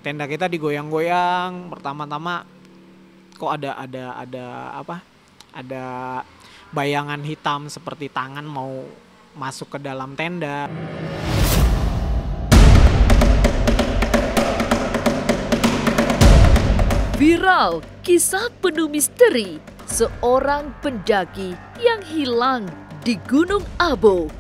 tenda kita digoyang-goyang. Pertama-tama kok ada bayangan hitam seperti tangan mau masuk ke dalam tenda. Viral kisah penuh misteri seorang pendaki yang hilang di Gunung Abo.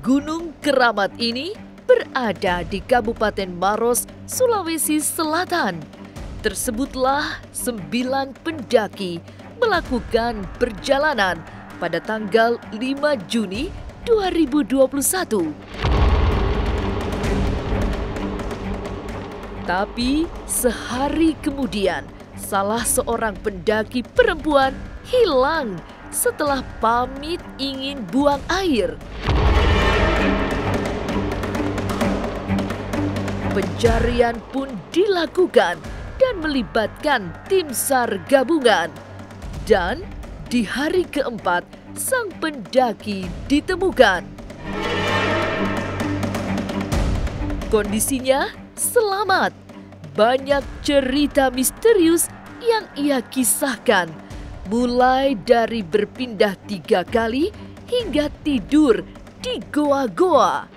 Gunung keramat ini berada di Kabupaten Maros, Sulawesi Selatan. Tersebutlah 9 pendaki melakukan perjalanan pada tanggal 5 Juni 2021. Tapi sehari kemudian, salah seorang pendaki perempuan hilang setelah pamit ingin buang air. Pencarian pun dilakukan dan melibatkan tim SAR gabungan. Dan di hari keempat, sang pendaki ditemukan. Kondisinya selamat. Banyak cerita misterius yang ia kisahkan, mulai dari berpindah 3 kali hingga tidur di goa-goa.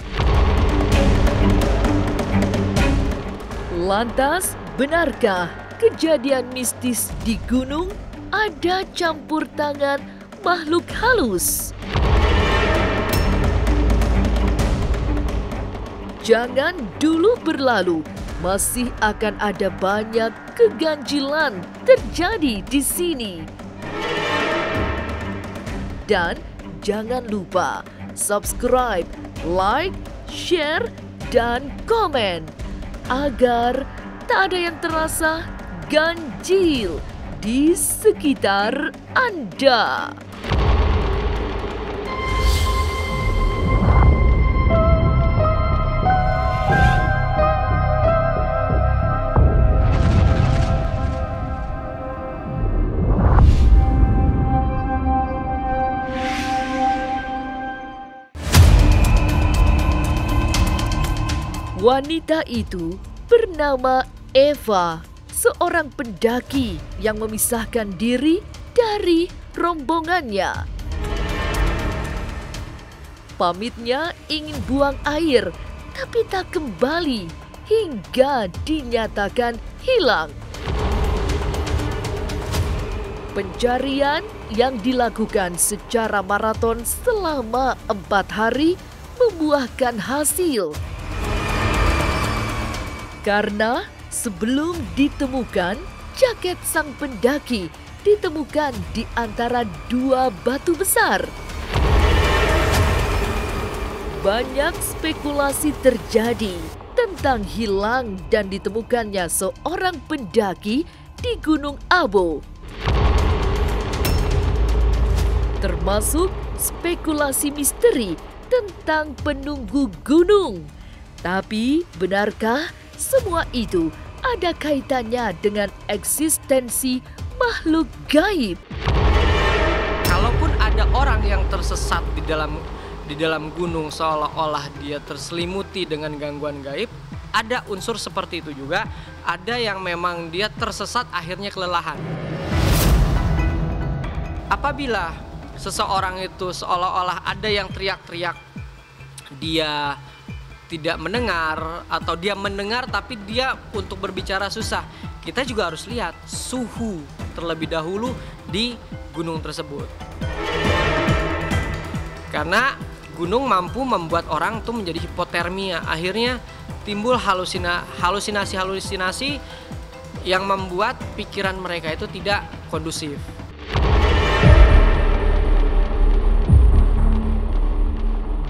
Lantas, benarkah kejadian mistis di gunung ada campur tangan makhluk halus? Jangan dulu berlalu, masih akan ada banyak keganjilan terjadi di sini. Dan jangan lupa subscribe, like, share, dan komen agar tak ada yang terasa ganjil di sekitar Anda. Wanita itu bernama Eva, seorang pendaki yang memisahkan diri dari rombongannya. Pamitnya ingin buang air, tapi tak kembali hingga dinyatakan hilang. Pencarian yang dilakukan secara maraton selama 4 hari membuahkan hasil. Karena sebelum ditemukan, jaket sang pendaki ditemukan di antara 2 batu besar. Banyak spekulasi terjadi tentang hilang dan ditemukannya seorang pendaki di Gunung Abo. Termasuk spekulasi misteri tentang penunggu gunung. Tapi benarkah semua itu ada kaitannya dengan eksistensi makhluk gaib? Kalaupun ada orang yang tersesat di dalam gunung seolah-olah dia terselimuti dengan gangguan gaib, ada unsur seperti itu juga. Ada yang memang dia tersesat akhirnya kelelahan. Apabila seseorang itu seolah-olah ada yang teriak-teriak, dia tidak mendengar, atau dia mendengar tapi dia untuk berbicara susah, kita juga harus lihat suhu terlebih dahulu di gunung tersebut. Karena gunung mampu membuat orang tuh menjadi hipotermia, akhirnya timbul halusinasi-halusinasi yang membuat pikiran mereka itu tidak kondusif.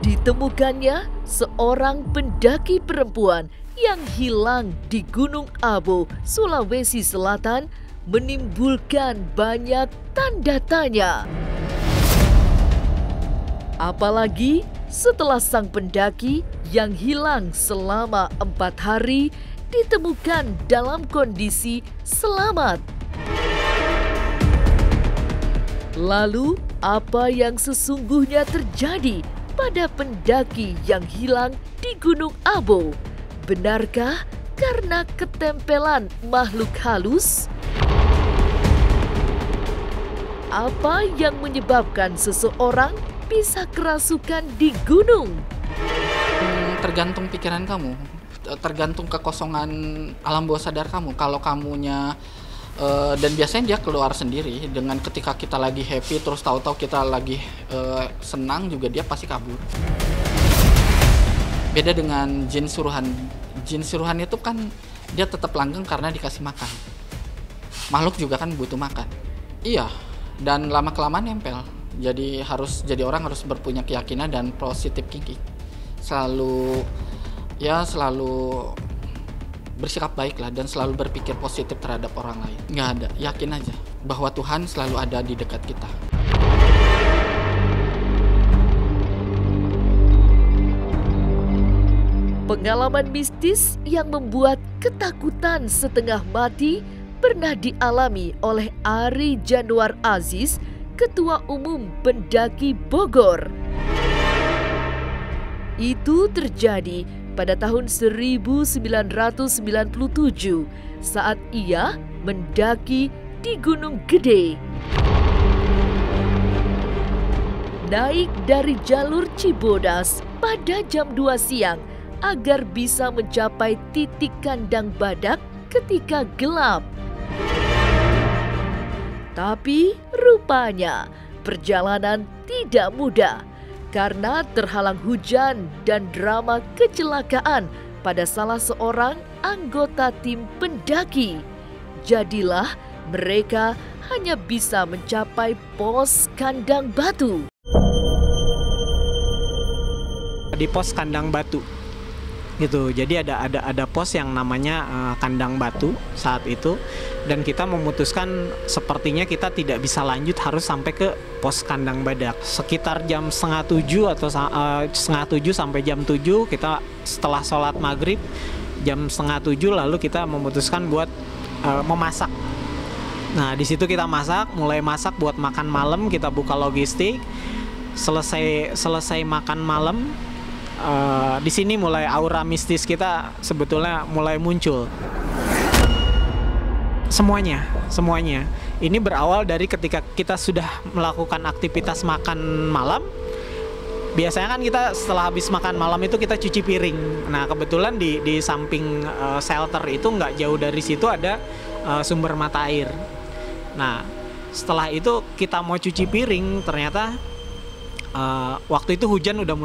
Ditemukannya seorang pendaki perempuan yang hilang di Gunung Abo, Sulawesi Selatan menimbulkan banyak tanda tanya. Apalagi setelah sang pendaki yang hilang selama 4 hari ditemukan dalam kondisi selamat. Lalu, apa yang sesungguhnya terjadi pada pendaki yang hilang di Gunung Abo? Benarkah karena ketempelan makhluk halus? Apa yang menyebabkan seseorang bisa kerasukan di gunung? Tergantung pikiran kamu, tergantung kekosongan alam bawah sadar kamu. Kalau kamunya dan biasanya dia keluar sendiri dengan ketika kita lagi happy, terus tahu-tahu kita lagi senang juga dia pasti kabur. Beda dengan jin suruhan. Jin suruhan itu kan dia tetap langgeng karena dikasih makan. Makhluk juga kan butuh makan. Iya, dan lama-kelamaan nempel. Jadi orang harus berpunya keyakinan dan positif thinking. Selalu bersikap baik lah dan selalu berpikir positif terhadap orang lain. Nggak ada, yakin aja bahwa Tuhan selalu ada di dekat kita. Pengalaman mistis yang membuat ketakutan setengah mati pernah dialami oleh Ari Januar Aziz, Ketua Umum Pendaki Bogor. Itu terjadi pada tahun 1997 saat ia mendaki di Gunung Gede. Naik dari jalur Cibodas pada jam 2 siang agar bisa mencapai titik kandang badak ketika gelap. Tapi rupanya perjalanan tidak mudah karena terhalang hujan dan drama kecelakaan pada salah seorang anggota tim pendaki. Jadilah mereka hanya bisa mencapai pos kandang batu. Di pos kandang batu gitu, jadi ada pos yang namanya kandang batu saat itu, dan kita memutuskan sepertinya kita tidak bisa lanjut, harus sampai ke pos kandang badak sekitar jam 6:30 atau 6:30 sampai jam 7. Kita setelah sholat maghrib jam 6:30 lalu kita memutuskan buat memasak. Nah di situ kita mulai masak buat makan malam. Kita buka logistik, selesai makan malam. Di sini mulai aura mistis kita sebetulnya mulai muncul. Semuanya. Ini berawal dari ketika kita sudah melakukan aktivitas makan malam. Biasanya kan kita setelah habis makan malam itu kita cuci piring. Nah kebetulan di samping shelter itu nggak jauh dari situ ada sumber mata air. Nah setelah itu kita mau cuci piring, ternyata waktu itu hujan sudah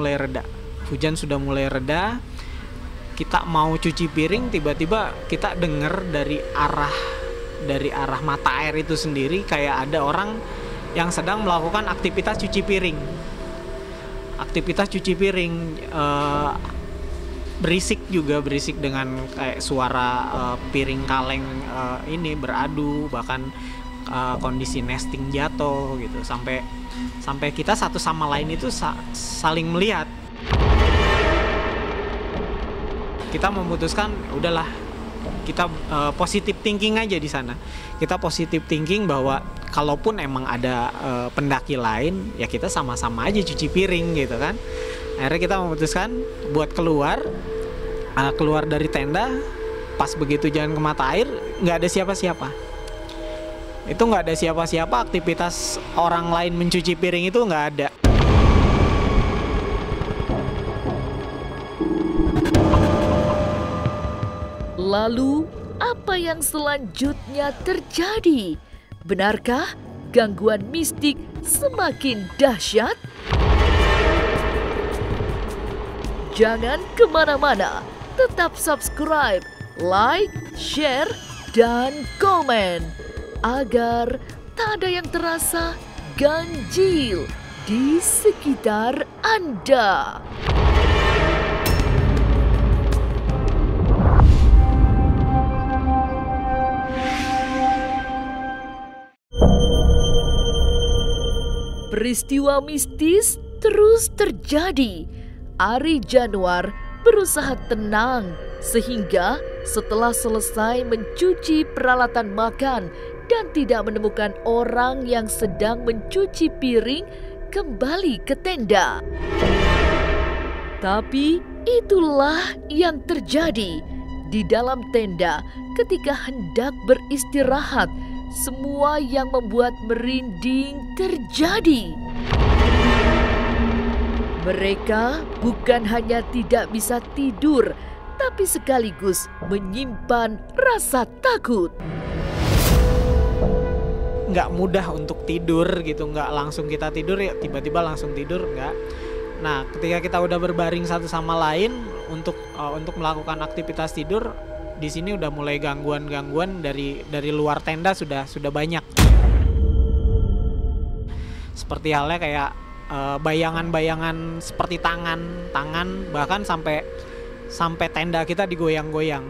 mulai reda. Kita mau cuci piring, tiba-tiba kita dengar dari arah mata air itu sendiri kayak ada orang yang sedang melakukan aktivitas cuci piring. Berisik dengan kayak suara piring kaleng ini beradu, bahkan kondisi nesting jatuh gitu, sampai kita satu sama lain itu saling melihat. Kita memutuskan udahlah, kita positive thinking aja di sana. Kita positive thinking bahwa kalaupun emang ada pendaki lain, ya kita sama-sama aja cuci piring gitu kan. Akhirnya kita memutuskan buat keluar dari tenda. Pas begitu jalan ke mata air, nggak ada siapa-siapa. Itu nggak ada siapa-siapa, aktivitas orang lain mencuci piring itu nggak ada. Lalu, apa yang selanjutnya terjadi? Benarkah gangguan mistik semakin dahsyat? Jangan kemana-mana, tetap subscribe, like, share, dan komen agar tak ada yang terasa ganjil di sekitar Anda. Peristiwa mistis terus terjadi. Ari Januar berusaha tenang sehingga setelah selesai mencuci peralatan makan dan tidak menemukan orang yang sedang mencuci piring, kembali ke tenda. Tapi itulah yang terjadi. di dalam tenda ketika hendak beristirahat, semua yang membuat merinding terjadi. Mereka bukan hanya tidak bisa tidur, tapi sekaligus menyimpan rasa takut. Nggak mudah untuk tidur gitu, nggak langsung kita tidur ya tiba-tiba langsung tidur, nggak. Nah, ketika kita udah berbaring satu sama lain untuk melakukan aktivitas tidur, di sini udah mulai gangguan-gangguan dari luar tenda sudah banyak. Seperti halnya kayak bayangan-bayangan seperti tangan bahkan sampai tenda kita digoyang-goyang.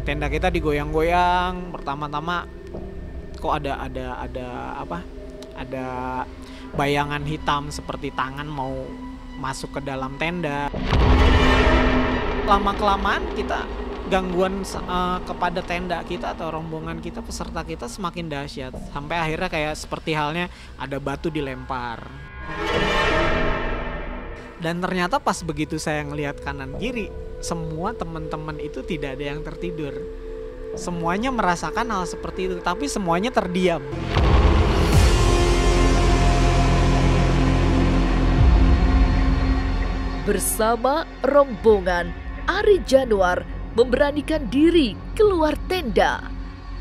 Tenda kita digoyang-goyang, pertama-tama kok ada bayangan hitam seperti tangan mau masuk ke dalam tenda. Lama-kelamaan kita gangguan kepada tenda kita atau rombongan kita, peserta kita semakin dahsyat, sampai akhirnya kayak seperti halnya ada batu dilempar. Dan ternyata pas begitu saya ngelihat kanan kiri, semua teman-teman itu tidak ada yang tertidur. Semuanya merasakan hal seperti itu, tapi semuanya terdiam. Bersama rombongan, Ari Januar memberanikan diri keluar tenda.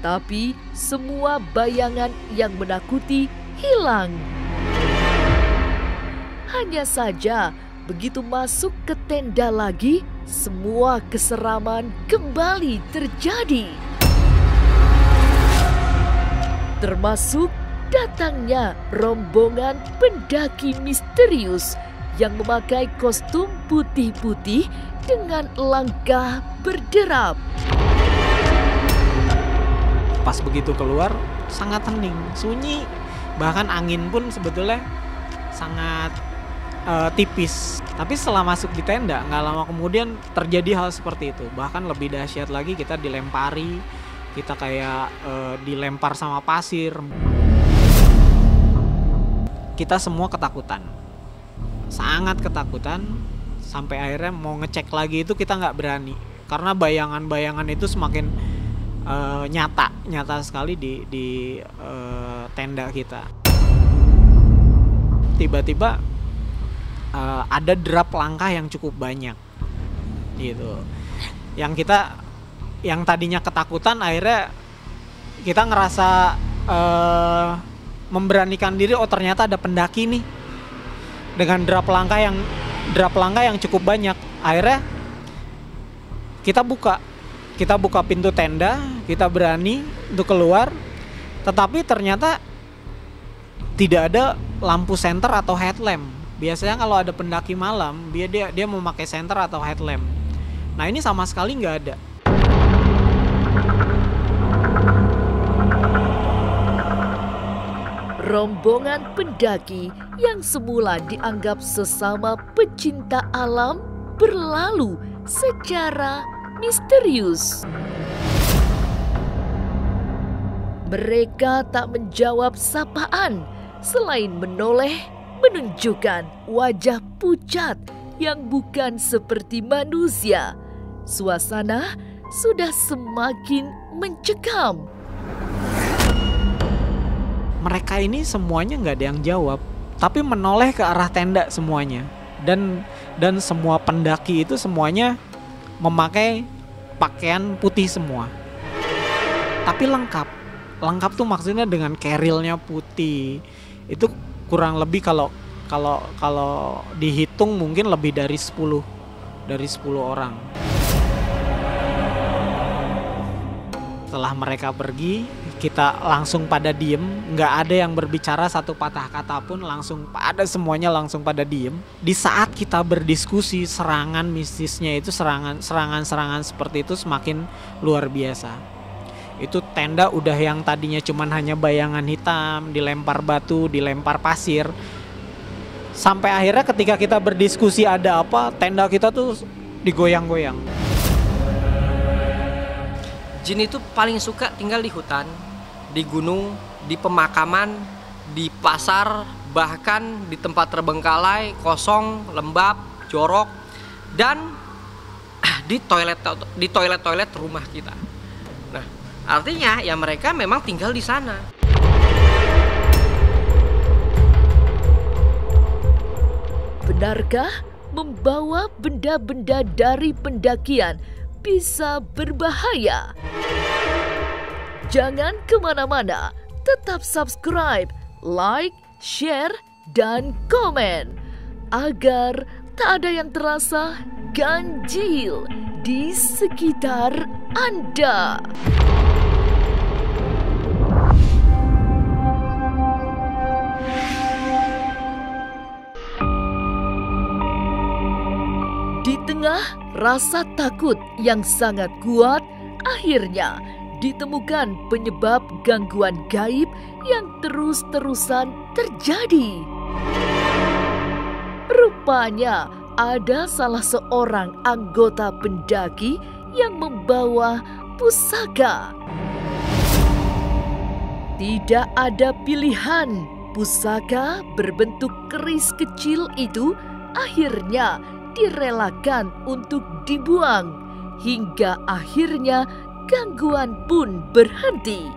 Tapi semua bayangan yang menakuti hilang. Hanya saja, begitu masuk ke tenda lagi, semua keseraman kembali terjadi. Termasuk datangnya rombongan pendaki misterius yang memakai kostum putih-putih dengan langkah berderap. Pas begitu keluar, sangat hening, sunyi. Bahkan angin pun sebetulnya sangat tipis. Tapi setelah masuk di tenda, nggak lama kemudian terjadi hal seperti itu. Bahkan lebih dahsyat lagi, kita dilempari, kita kayak dilempar sama pasir. Kita semua ketakutan, sangat ketakutan. Sampai akhirnya mau ngecek lagi itu kita nggak berani, karena bayangan-bayangan itu semakin nyata sekali di tenda kita. Tiba-tiba ada derap langkah yang cukup banyak gitu, yang tadinya ketakutan akhirnya kita ngerasa memberanikan diri. Oh, ternyata ada pendaki nih, dengan derap langkah yang cukup banyak. Akhirnya kita buka pintu tenda, kita berani untuk keluar, tetapi ternyata tidak ada lampu senter atau headlamp. Biasanya kalau ada pendaki malam, dia memakai senter atau headlamp. Nah, ini sama sekali nggak ada. Rombongan pendaki yang semula dianggap sesama pecinta alam berlalu secara misterius. Mereka tak menjawab sapaan selain menoleh menunjukkan wajah pucat yang bukan seperti manusia. Suasana sudah semakin mencekam. Mereka ini semuanya nggak ada yang jawab, tapi menoleh ke arah tenda semuanya. Dan semua pendaki itu semuanya memakai pakaian putih semua. Tapi lengkap. Lengkap tuh maksudnya dengan kerilnya putih. Itu kurang lebih kalau dihitung mungkin lebih dari 10 orang. Setelah mereka pergi, kita langsung pada diem, nggak ada yang berbicara satu patah kata pun, semuanya langsung pada diem. Di saat kita berdiskusi, serangan mistisnya itu serangan seperti itu semakin luar biasa. Itu tenda udah yang tadinya cuman hanya bayangan hitam, dilempar batu, dilempar pasir. Sampai akhirnya ketika kita berdiskusi ada apa, tenda kita tuh digoyang-goyang. Jin itu paling suka tinggal di hutan, di gunung, di pemakaman, di pasar, bahkan di tempat terbengkalai, kosong, lembab, jorok. dan di toilet rumah kita. Nah, artinya ya mereka memang tinggal di sana. Benarkah membawa benda-benda dari pendakian bisa berbahaya? Jangan kemana-mana, tetap subscribe, like, share, dan komen agar tak ada yang terasa ganjil di sekitar Anda. Di tengah rasa takut yang sangat kuat, akhirnya ditemukan penyebab gangguan gaib yang terus-terusan terjadi. Rupanya ada salah seorang anggota pendaki yang membawa pusaka. Tidak ada pilihan, pusaka berbentuk keris kecil itu akhirnya direlakan untuk dibuang, hingga akhirnya gangguan pun berhenti.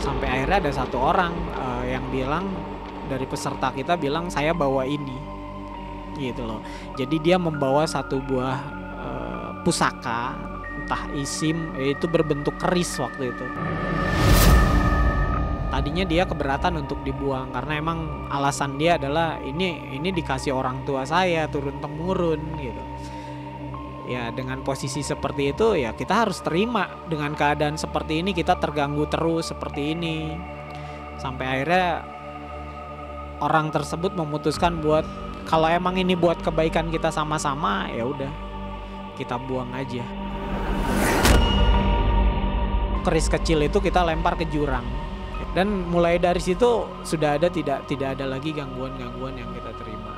Sampai akhirnya ada satu orang yang bilang, dari peserta kita bilang, saya bawa ini, gitu loh. Jadi dia membawa satu buah pusaka, entah isim, itu berbentuk keris waktu itu. Tadinya dia keberatan untuk dibuang karena emang alasan dia adalah ini dikasih orang tua saya turun temurun gitu. Ya dengan posisi seperti itu ya kita harus terima dengan keadaan seperti ini, kita terganggu terus seperti ini. Sampai akhirnya orang tersebut memutuskan buat kalau emang ini buat kebaikan kita sama-sama, ya udah kita buang aja. Keris kecil itu kita lempar ke jurang. Dan mulai dari situ sudah ada tidak ada lagi gangguan-gangguan yang kita terima.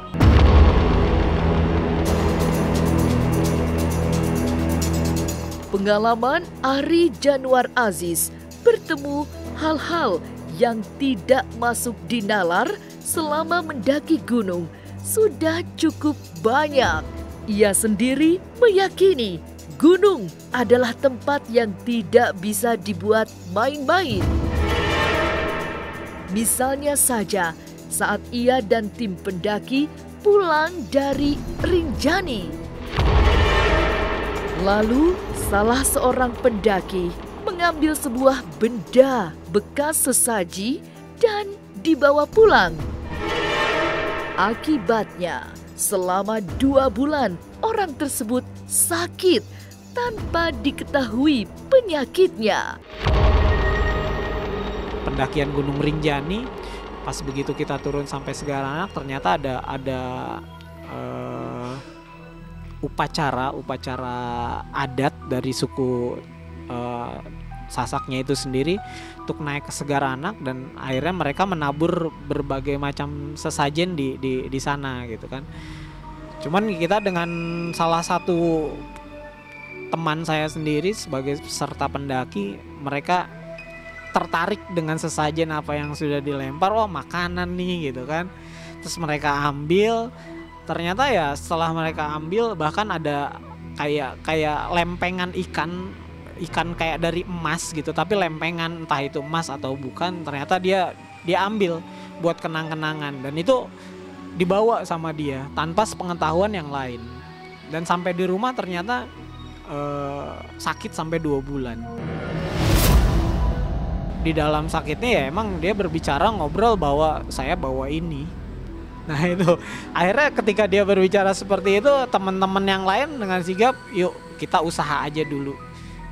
Pengalaman Ari Januar Aziz bertemu hal-hal yang tidak masuk di nalar selama mendaki gunung sudah cukup banyak. Ia sendiri meyakini gunung adalah tempat yang tidak bisa dibuat main-main. Misalnya saja saat ia dan tim pendaki pulang dari Rinjani. Lalu salah seorang pendaki mengambil sebuah benda bekas sesaji dan dibawa pulang. Akibatnya selama 2 bulan orang tersebut sakit tanpa diketahui penyakitnya. Pendakian Gunung Rinjani, pas begitu kita turun sampai Segaranak ternyata ada upacara adat dari suku Sasaknya itu sendiri untuk naik ke Segaranak, dan akhirnya mereka menabur berbagai macam sesajen di sana gitu kan. Cuman kita dengan salah satu teman saya sendiri sebagai peserta pendaki, mereka tertarik dengan sesajen apa yang sudah dilempar, oh makanan nih gitu kan. Terus mereka ambil, ternyata ya setelah mereka ambil bahkan ada kayak lempengan ikan kayak dari emas gitu, tapi lempengan entah itu emas atau bukan, ternyata dia ambil buat kenang-kenangan, dan itu dibawa sama dia tanpa sepengetahuan yang lain. Dan sampai di rumah ternyata sakit sampai 2 bulan. Di dalam sakitnya ya emang dia berbicara, ngobrol bahwa saya bawa ini. Nah itu akhirnya ketika dia berbicara seperti itu, teman-teman yang lain dengan sigap, yuk kita usaha aja dulu,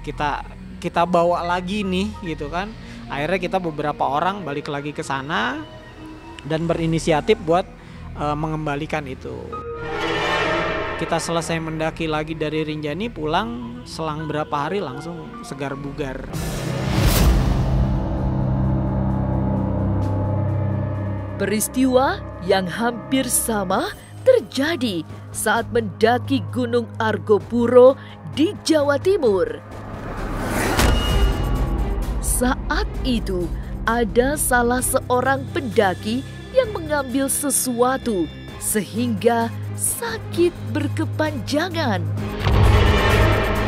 kita bawa lagi nih gitu kan. Akhirnya kita beberapa orang balik lagi ke sana dan berinisiatif buat mengembalikan itu. Kita selesai mendaki lagi dari Rinjani, pulang selang berapa hari langsung segar bugar. Peristiwa yang hampir sama terjadi saat mendaki Gunung Argopuro di Jawa Timur. Saat itu ada salah seorang pendaki yang mengambil sesuatu sehingga sakit berkepanjangan.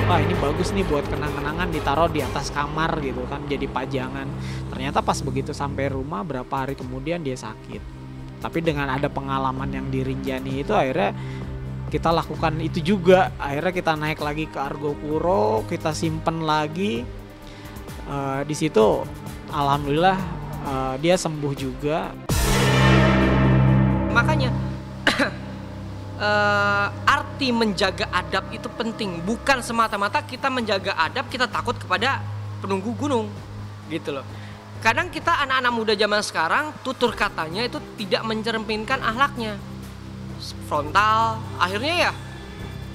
Wah, ini bagus nih buat kenang-kenangan, ditaruh di atas kamar gitu kan, jadi pajangan. Ternyata pas begitu sampai rumah berapa hari kemudian dia sakit. Tapi dengan ada pengalaman yang di Rinjani itu, akhirnya kita lakukan itu juga. Akhirnya kita naik lagi ke Argopuro, kita simpen lagi. Di situ alhamdulillah dia sembuh juga. Makanya arti menjaga adab itu penting. Bukan semata-mata kita menjaga adab kita takut kepada penunggu gunung gitu loh. Kadang kita anak-anak muda zaman sekarang tutur katanya itu tidak mencerminkan akhlaknya, frontal. Akhirnya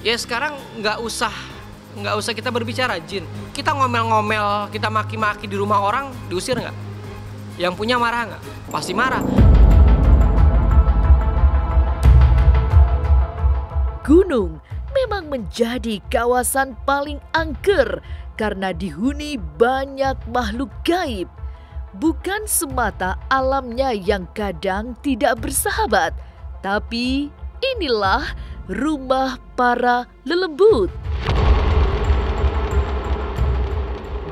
ya sekarang nggak usah kita berbicara jin. Kita ngomel-ngomel, kita maki-maki di rumah orang, diusir nggak? Yang punya marah nggak? Pasti marah. Gunung memang menjadi kawasan paling angker karena dihuni banyak makhluk gaib. Bukan semata alamnya yang kadang tidak bersahabat, tapi inilah rumah para lelembut.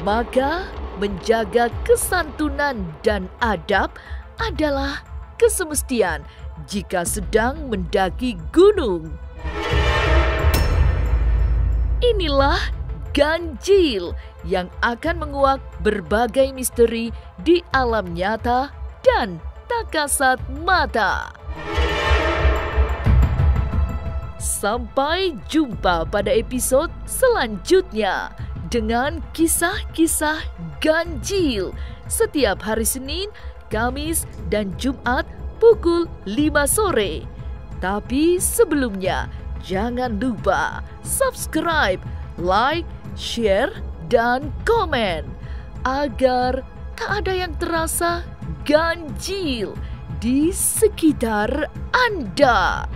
Maka menjaga kesantunan dan adab adalah kesemestian jika sedang mendaki gunung. Inilah ganjil yang akan menguak berbagai misteri di alam nyata dan tak kasat mata. Sampai jumpa pada episode selanjutnya dengan kisah-kisah ganjil setiap hari Senin, Kamis, dan Jumat pukul 5 sore. Tapi sebelumnya, jangan lupa subscribe, like, share, dan komen agar tak ada yang terasa ganjil di sekitar Anda.